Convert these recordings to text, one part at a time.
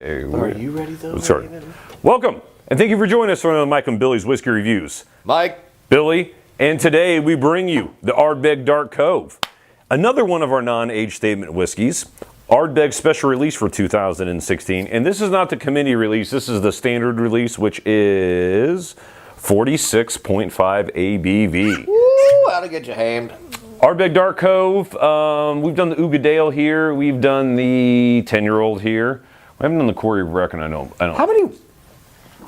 Are you ready though? Sorry. Welcome, and thank you for joining us for Mike and Billy's Whiskey Reviews. Mike. Billy, and today we bring you the Ardbeg Dark Cove, another one of our non-age statement whiskeys. Ardbeg special release for 2016, and this is not the committee release, this is the standard release, which is 46.5 ABV. Woo, how'd it get you hammed? Ardbeg Dark Cove, we've done the Uigeadail here, we've done the 10-year-old here. We haven't done the Corey Reckon, I don't. How many?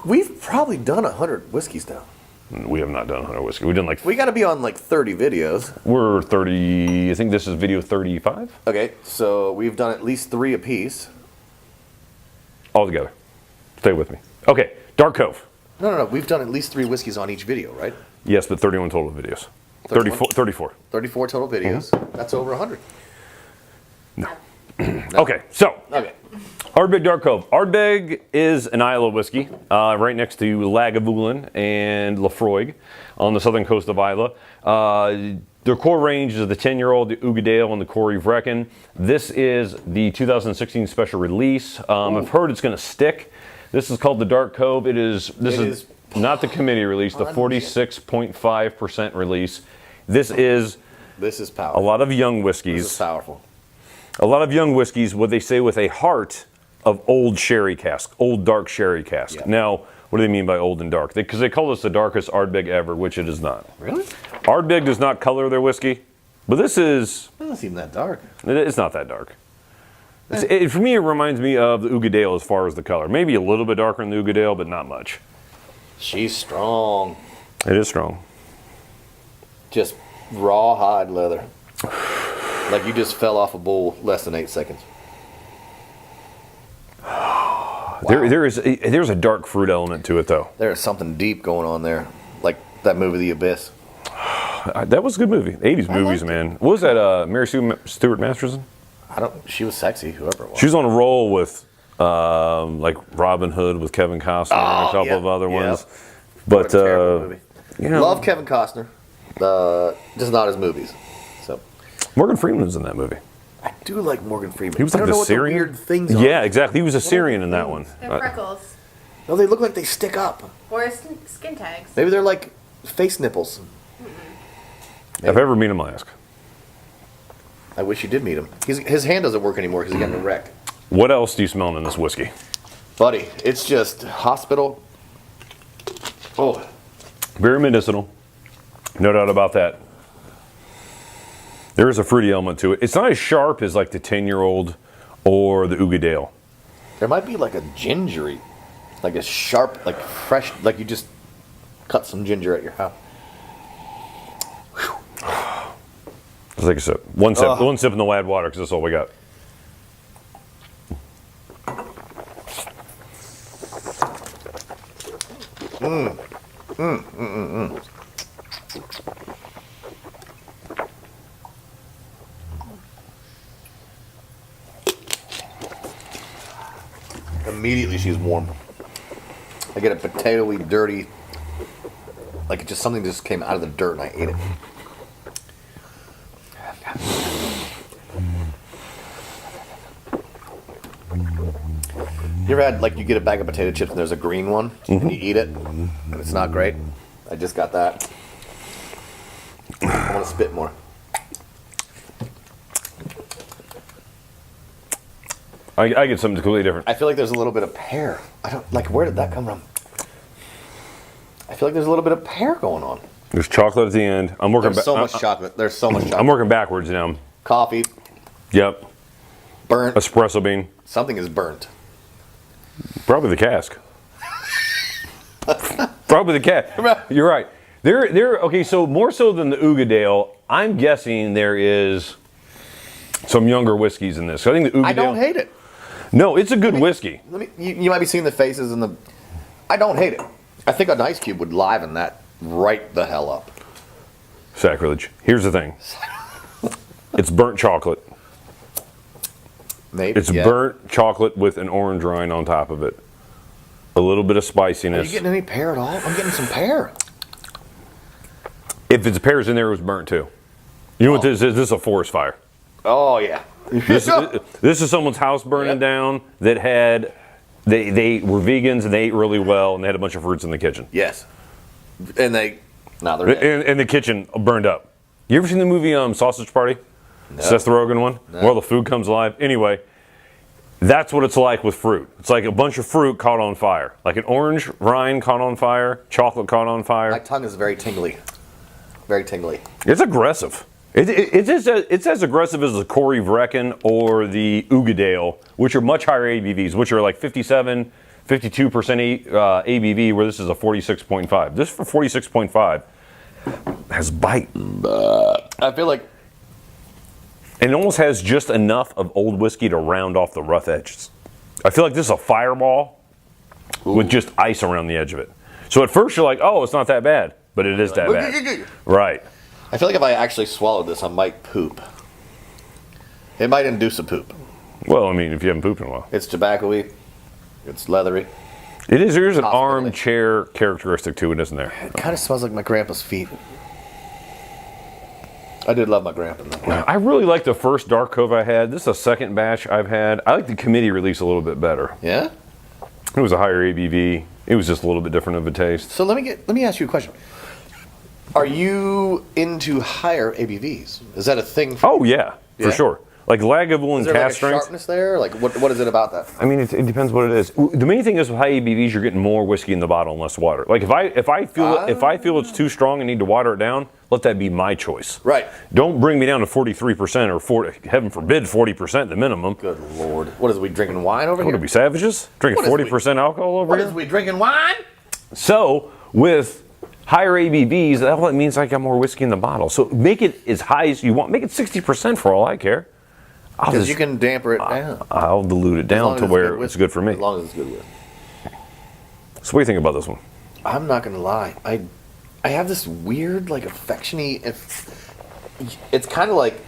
We've probably done 100 whiskeys now. We have not done 100 whiskey. We've done like... We got to be on like 30 videos. We're 30, I think this is video 35. Okay, so we've done at least 3 apiece. All together. Stay with me. Okay, Dark Cove. No. We've done at least 3 whiskeys on each video, right? Yes, but 31 total videos. 31? 34. 34 total videos. Mm-hmm. That's over 100. No. Okay, so. Okay. Ardbeg Dark Cove. Ardbeg is an Islay whiskey right next to Lagavulin and Laphroaig on the southern coast of Islay. Their core range is the 10-year-old, the Uigeadail, and the Corey Reckon. This is the 2016 special release. I've heard it's going to stick. This is called the Dark Cove. This is not the committee release, the 46.5% release. This is powerful. A lot of young whiskeys. This is powerful. A lot of young whiskeys, what they say, with a heart of old sherry cask, old dark sherry cask. Yep. Now, what do they mean by old and dark? Because they call this the Darkest Ardbeg Ever, which it is not. Really? Ardbeg does not color their whiskey, but this is... It doesn't seem that dark. It's not that dark. For me, it reminds me of the Uigeadail as far as the color. Maybe a little bit darker than the Uigeadail, but not much. She's strong. It is strong. Just raw hide leather. Like you just fell off a bull less than 8 seconds. Wow. There's a dark fruit element to it, though. There is something deep going on there. Like that movie, The Abyss. That was a good movie. 80s movies, man. What was that, Mary Stuart Masterson? She was sexy, whoever it was. She was on a roll with, like Robin Hood with Kevin Costner and a couple of other ones. But, movie. You know. Love Kevin Costner. Just not his movies. So. Morgan Freeman's in that movie. I do like Morgan Freeman. He was like I don't know the Syrian. What the weird things are. Yeah, exactly. He was a Syrian in that one. They're freckles. No, they look like they stick up. Or skin tags. Maybe they're like face nipples. If I ever meet him, I'll ask. I wish you did meet him. His hand doesn't work anymore because he got in a wreck. What else do you smell in this whiskey? Buddy, it's just hospital. Oh. Very medicinal. No doubt about that. There is a fruity element to it. It's not as sharp as like the 10-year-old or the Uigeadail. There might be like a gingery, like a sharp, like fresh, like you just cut some ginger at your house. Let's take a sip. One sip and then we'll add water because that's all we got. Immediately she's warm. I get a potatoey, dirty, like just something just came out of the dirt and I ate it. You ever had, like, you get a bag of potato chips and there's a green one and you eat it and it's not great? I just got that. I want to spit more. I get something completely different. I feel like there's a little bit of pear. I don't, like, where did that come from? I feel like there's a little bit of pear going on. There's chocolate at the end. There's so much chocolate. There's so much chocolate. I'm working backwards now. Coffee. Yep. Burnt. Espresso bean. Something is burnt. Probably the cask. Probably the cask. You're right. Okay, so more so than the Uigeadail, I'm guessing there is some younger whiskeys in this. So I think the Uigeadail... I don't hate it. No, it's a good whiskey. You might be seeing the faces and the... I don't hate it. I think an ice cube would liven that right the hell up. Sacrilege. Here's the thing. It's burnt chocolate. Maybe. It's burnt chocolate with an orange rind on top of it. A little bit of Are spiciness. you getting any pear at all? I'm getting some pear. If it's pears in there, it was burnt too. You know what this is? This is a forest fire. Oh, yeah. This is someone's house burning down that had They were vegans and they ate really well and they had a bunch of fruits in the kitchen. Yes. And they're dead. And the kitchen burned up. You ever seen the movie Sausage Party? No. Seth Rogen one? No. Where the food comes alive? Anyway, that's what it's like with fruit. It's like a bunch of fruit caught on fire. Like an orange rind caught on fire, chocolate caught on fire. My tongue is very tingly. Very tingly. It's aggressive. It's as aggressive as the Corey Vrecken or the Uigeadail, which are much higher ABVs, which are like 57, 52% ABV, where this is a 46.5. This for 46.5 has bite. I feel like And it almost has just enough of old whiskey to round off the rough edges. I feel like this is a fireball with just ice around the edge of it. So at first you're like, oh, it's not that bad. But it is that bad. Right. I feel like if I actually swallowed this, I might poop. It might induce a poop. Well, I mean, if you haven't pooped in a while. It's tobacco-y. It's leathery. There's an Possibility. armchair characteristic to it, isn't there? It kind of smells like my grandpa's feet. I did love my grandpa, though. I really like the first Dark Cove I had. This is the second batch I've had. I like the committee release a little bit better. Yeah? It was a higher ABV. It was just a little bit different of a taste. So let me ask you a question. Are you into higher ABVs? Is that a thing for Oh, yeah, Yeah? for sure. Like Lagavulin Is there cask like a strength. sharpness there? Like what is it about that? I mean, it depends what it is. The main thing is with high ABVs, you're getting more whiskey in the bottle and less water. Like if I feel it's too strong and need to water it down, let that be my choice. Right. Don't bring me down to 43% or 40, heaven forbid 40% the minimum. Good Lord. What is we drinking wine over What here? are we, savages? Drinking What is 40% alcohol over What here? is we drinking wine? So with higher ABVs, that means I got more whiskey in the bottle. So make it as high as you want. Make it 60% for all I care. Because you can damper it down. I'll dilute it down to where it's good for me. As long as it's good with. So what do you think about this one? I'm not gonna lie. I have this weird like affectiony. It's kind of like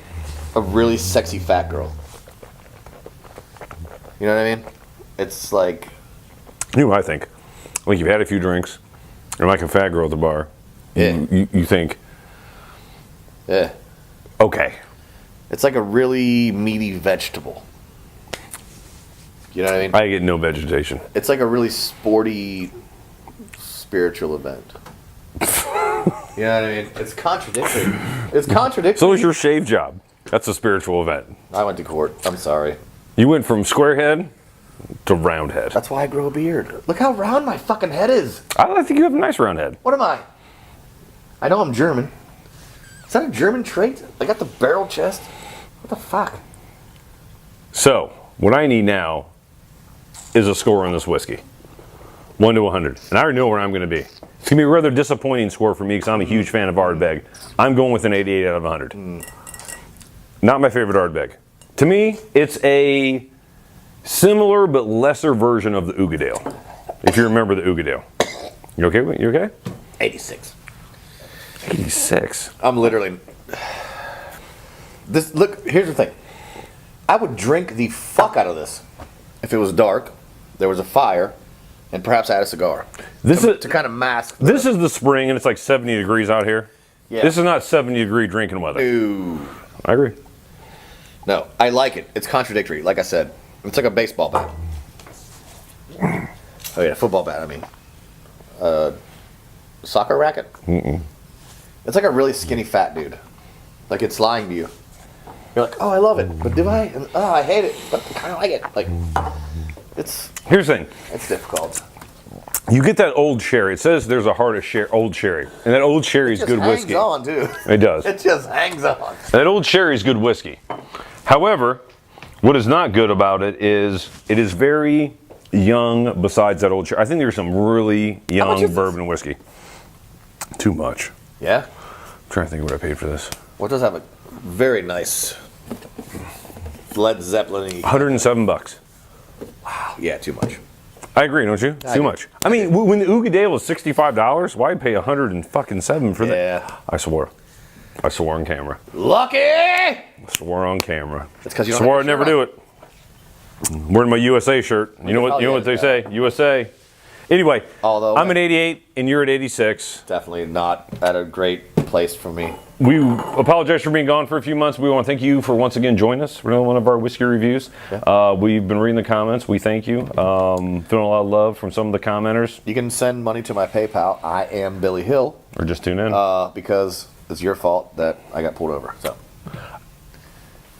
a really sexy fat girl. You know what I mean? It's like You know what I think? Like you've had a few drinks, you're like a fat girl at the bar. Yeah. You think, yeah. okay. It's like a really meaty vegetable. You know what I mean? I get no vegetation. It's like a really sporty spiritual event. You know what I mean? It's contradictory. It's contradictory. So is your shave job. That's a spiritual event. I went to court. I'm sorry. You went from square head to round head. That's why I grow a beard. Look how round my fucking head is. I think you have a nice round head. What am I? I know I'm German. Is that a German trait? I got the barrel chest. What the fuck? So what I need now is a score on this whiskey. 1 to 100. And I already know where I'm going to be. It's going to be a rather disappointing score for me because I'm a huge fan of Ardbeg. I'm going with an 88 out of 100. Not my favorite Ardbeg. To me, it's a similar but lesser version of the Uigeadail. If you remember the Uigeadail. You okay? You okay? 86. 86. I'm literally... This, look, here's the thing. I would drink the fuck out of this if it was dark, there was a fire, and perhaps I had a cigar. To kind of mask. This is the spring, and it's like 70 degrees out here. Yeah. This is not 70-degree drinking weather. Ooh. I agree. No, I like it. It's contradictory. Like I said, it's like a baseball bat. Oh yeah, football bat. I mean, soccer racket. It's like a really skinny fat dude. Like it's lying to you. You're like, oh, I love it, but do I? And, oh, I hate it, but I kind of like it. Like, Here's the thing. it's difficult. You get that old sherry. It says there's a heart of old sherry, and that old sherry is good whiskey. It just hangs on, too. It does. It just hangs on. That old sherry is good whiskey. However, what is not good about it is very young. Besides that old sherry, I think there's some really young bourbon whiskey. Too much. Yeah. I'm trying to think of what I paid for this. Well, it does have a very nice Led Zeppelin-y. $107. Yeah, too much. I agree, don't you? Too much. I mean, when the Uigeadail was $65, why pay $107 for that? Yeah. I swore on camera. Lucky! I swore on camera. That's because you don't swore have I'd your never shirt do it. I'm wearing my USA shirt. You know what they say? USA. Anyway, Although I'm at 88 and you're at 86. Definitely not at a great place for me. We apologize for being gone for a few months. We want to thank you for once again joining us for one of our whiskey reviews. Yeah. We've been reading the comments. We thank you. Feeling a lot of love from some of the commenters. You can send money to my PayPal. I am Billy Hill. Or just tune in. Because it's your fault that I got pulled over. So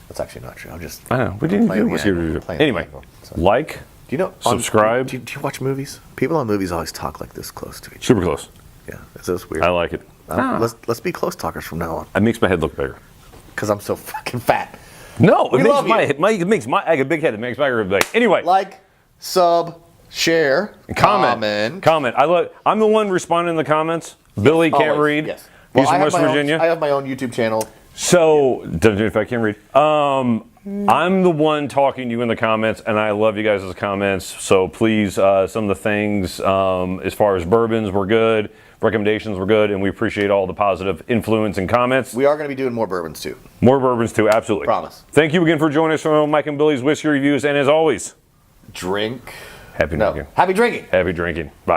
that's actually not true. I'm just. I know. We didn't do a whiskey review. Anyway, like, do you know? subscribe. Do you watch movies? People on movies always talk like this close to each other. Super close. Yeah, it's this weird. I like it. Let's be close talkers from now on. It makes my head look bigger. Because I'm so fucking fat. No, We love you. it makes my I got a big head. It makes my head big. Anyway, Like, sub, share, comment. I'm the one responding in the comments. Billy can't Always, read. Yes. He's Well, from West Virginia. I have my own YouTube channel. So, if I can read. I'm the one talking to you in the comments, and I love you guys' comments. So please, some of the things as far as bourbons were good, recommendations were good, and we appreciate all the positive influence and comments. We are going to be doing more bourbons too. More bourbons too, absolutely. Promise. Thank you again for joining us from Mike and Billy's Whiskey Reviews, and as always, Drink. happy drinking. Happy drinking. Happy drinking. Bye.